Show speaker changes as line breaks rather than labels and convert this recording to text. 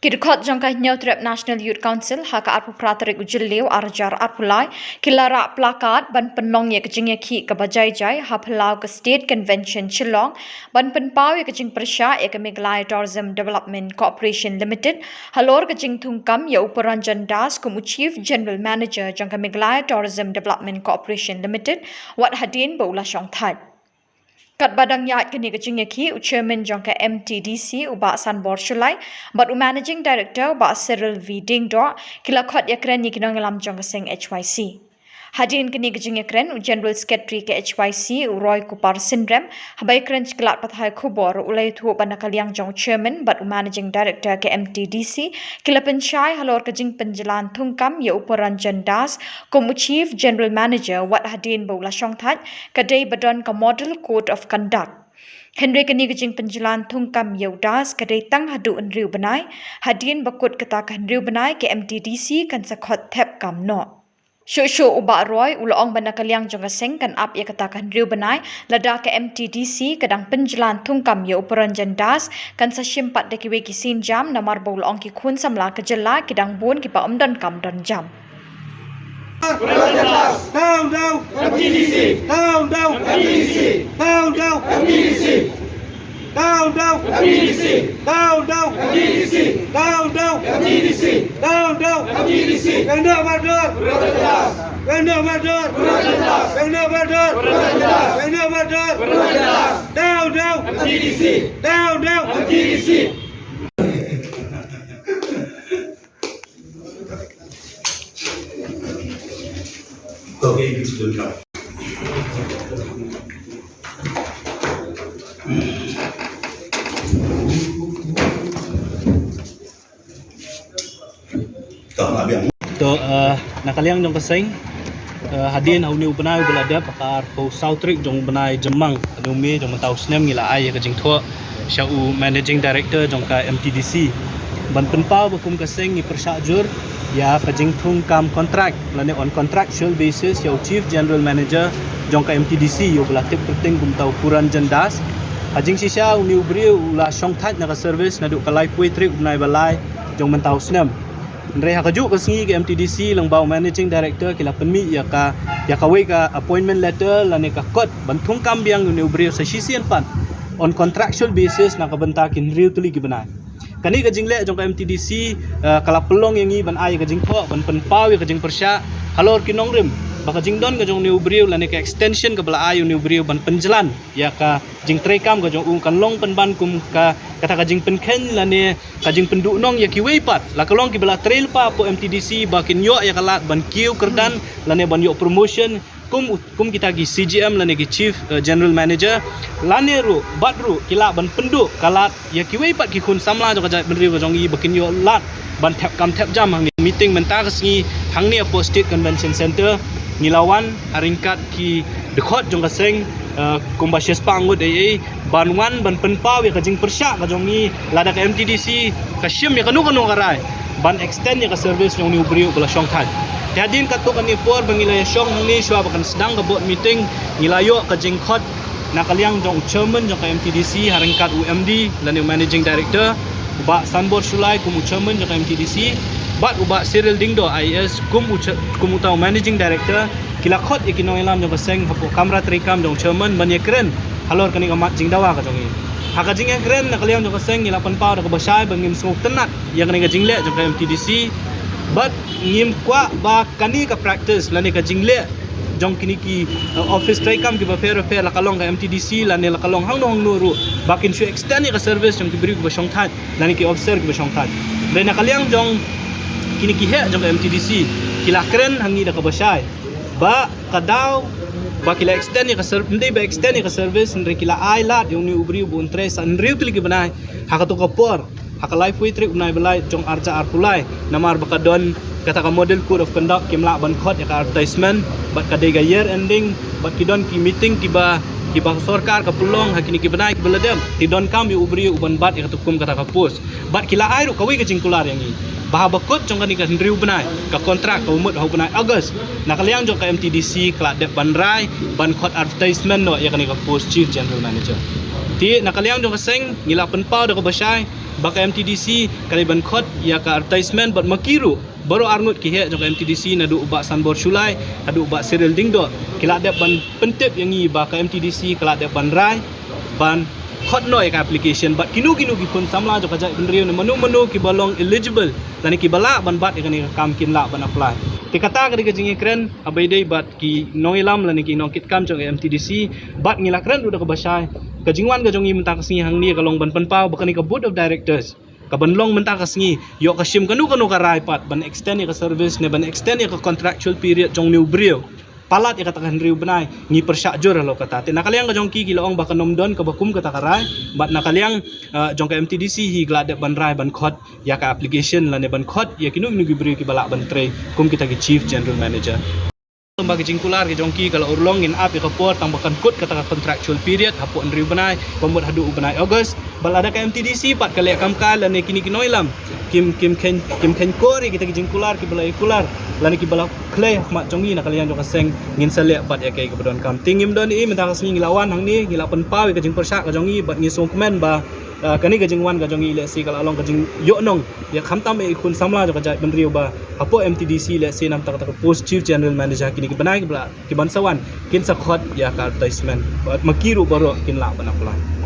Kidukot jangka Nyautrep National Youth Council haka arpu pratarik ujileu arjar arpulai kilara plakat ban penong ye kejing ye ki kabajai jai hapelau ke State Convention Shillong ban penpau ye kejing persya ye ke Meghalaya Tourism Development Corporation Limited halor kejing thungkam ye Uparanjan Das kumu Chief General Manager jangka Meghalaya Tourism Development Corporation Limited wat hadin baula syong thad. Kat badang yat kini kecing yaki Chairman jangka MTDC ubak Sanbor Shulai but Managing Director ubak Cyril V Dingdor kila khot yakren yikinong lam jangka sing HYC. Hadin kini kecing yakren General Secretary ke HYC Roy Kupar Sindrem habai kren kelat pathai khubor ulai thu banakaliang jang Chairman but Managing Director ke MTDC kila pensyai halor kejing penjalan thungkam ye Uparanjan Das kumu Chief General Manager wat hadin baula syongthat kadai badon ka Model Code of Conduct. Henry kini kejing penjalan thungkam yaudas kadai tang hadu enriu benai hadin bakut kata henriu benai ke MTDC kan sakhot thep kam no. Syuk ubak Roy ulong banakaliang jangka seng kan ap ye katakan riu benai lada ke MTDC kadang penjalan thungkam ye Uparanjan Das kan sa simpat dekiwe ki sin jam namar ulong ki khun samla ke jela kidang bun ki pa omdan kam don jam.
Down, MTDC. Down, MTDC. Down, MTDC. Down, MTDC. Down, MTDC. Down, MTDC. Down, MTDC. Benda Madar. Benda Madar. Benda Madar. Benda Madar. Down, MTDC. Down, MTDC.
Okay, it's good now.
Nakaliang jong kasing hadin au ni ubenai belada pakar po Southrick jong ubenai Jemang adumi jong mentau snem ngila ai ka jing tho syau Managing Director jong ka MTDC ban penpau bakum kasing ni persajur ya kajing thungkam kontrak lane on contractual basis syau Chief General Manager jong ka MTDC yo belatip penting kum tau Uparanjan Das ajing sisa uni ubriu ula syongthat na ka service na du kalai puitri ubenai balai jong mentau snem Ndre hakajuk kesengi ke MTDC lang bau Managing Director kila penmi ya ka wei ka appointment letter lane ka kod bantung kambiang ni ubrio sa sisian pan on contractual basis na kabentakin riu tuli gibenai kani ka jingle jong ka MTDC kala pelong yang i ban ai ka jingpo ban penpau ya ka jing persya halor kinong rim baka jingdon ka jong ni ubrio lane ka extension ka bala ayu ni ubrio ban penjalan ya ka jing trekam ka jong kan long penban kum ka kata kajing penken lane kajing penduk nong ya kiwei pat la kalong ki bala trail pa po MTDC bakin yo ya kalat ban kiu kerdan lane ban yo promotion kum kita gi CGM lane gi Chief General Manager lane ru badru kila ban penduk kalat ya kiwei pat ki kun samla jo kajai benri ko jongi bakin yo lat ban tap kam tap jam hang meeting mentar sengi hang ni po State Convention Center ngilawan haringkat ki dekhot jong kaseng kumbasias pangut banwan ban penpau ya kajing persyak ka jong ni lada ka MTDC ka syim ya kanu karai ban extend ya ka service jong ni ubriu kala syongthan tiadin katuk ani por bangilaya syong ni syua bakan sedang ka board meeting ngilayo kajing khot nakaliang jong chairman jong ka MTDC haringkat UMD lan Managing Director ubak Sanbor Shulai kumu chairman jong ka MTDC bat ubak Cyril Dingdo IS kumu tau Managing Director kila khot ikinong ilam jong kaseng hapo kamera trikam jong chairman ban ye keren halor kani amat jing dawa ka jongi haka jing yang keren nakaliang jong kaseng ngila penpau da kabasai bangim sunguk tenat yang kani ka jingle jong ka MTDC but ngim kwa ba kani ka practice lani ka jingle jong kini ki office trikam ki ba fair la kalong ka MTDC lani la kalong hang no ru bakin shu extend ka service jong ki bri ba syong that lani ki officer ki ba syong that dan nakaliang jong kini ki he jong ka MTDC kila keren hangi da kabasai ba kadaw ba kila extend ka service hindi ba extend ka service ndre kila ailat yung ni ubri bu untres andriu tuli gibanai hakato kapor hakalai puitri unai balai jong arca arpulai namar baka don kata ka Model Code of Conduct kimla ban khot ya ka advertisement bat kadai ga year ending bat kidon ki meeting tiba Kiba sorkar ka pulong hakini kibanai kibaladem ti don kam yu ubri uban bat ya tukum kata kapus bat kila airu kawi ke jingkular yang i bahabakot jong kani ka hendriu benai ka kontrak ka umut hau benai August nakaliang jong ka MTDC kala dep banrai ban khot advertisement no ya kani ka post chief general manager ti nakaliang jong ka seng ngila penpau da ka basai baka MTDC kali ban khot ya ka advertisement bat makiru baru arngut kihe jong MTDC nadu ubak sanbor sulai adu ubak Cyril Dingdo kila dep ban pentip yang i baka MTDC kala dep ban rai ban hot no ka application bat kinu gipun samla jong kajak benriu ne menu ki balong eligible dan ki bala ban bat kan kam kin la ban apply ti kata ka dijing kren abai dei bat ki noilam lan ki nokit kam jong MTDC bat ngila kren udah ka basai kajingwan ka jong i mentang singi hang ni kalong ban penpau bakani ka board of directors kabanlong mentang kasngi yo kasim kanu ka raipat ban extend ka service ne ban extend ka contractual period jong new brio palat ya katakan riu benai ngi persakjur lo kata te nakaliang ka jong ki kiloong baka nomdon ka bakum kata karai bat nakaliang jong ka MTDC hi glade ban rai ban khot ya ka application la ne ban khot ya kinu brio ki balak ban tre kum kita ki chief general manager lembaga jingkular ke jongki kalau urlong in up ka por tambakan kut kata contractual period hapu riu benai pembuat hadu benai August balada ka MTDC pat kali kam kal lan kini kinoilam kim ken kori kita jingkular ki balai kular lan ki bala clay mak jongi nak kalian jong seng ngin selek bat ya kai kebedon kam tingim don i mentang sing ngilawan hang ni ngila penpau ke jing persak ka jongi bat ngi song komen ba kani ka jingwan ka jongi le si kalau along ka jing yo nong ya khamtam e kun samla jo ka jai benriu ba hapo MTDC le si nam tak post chief general manager kini ki banai ki bansawan kin sakhot ya ka advertisement bat makiru baro kin la ban apply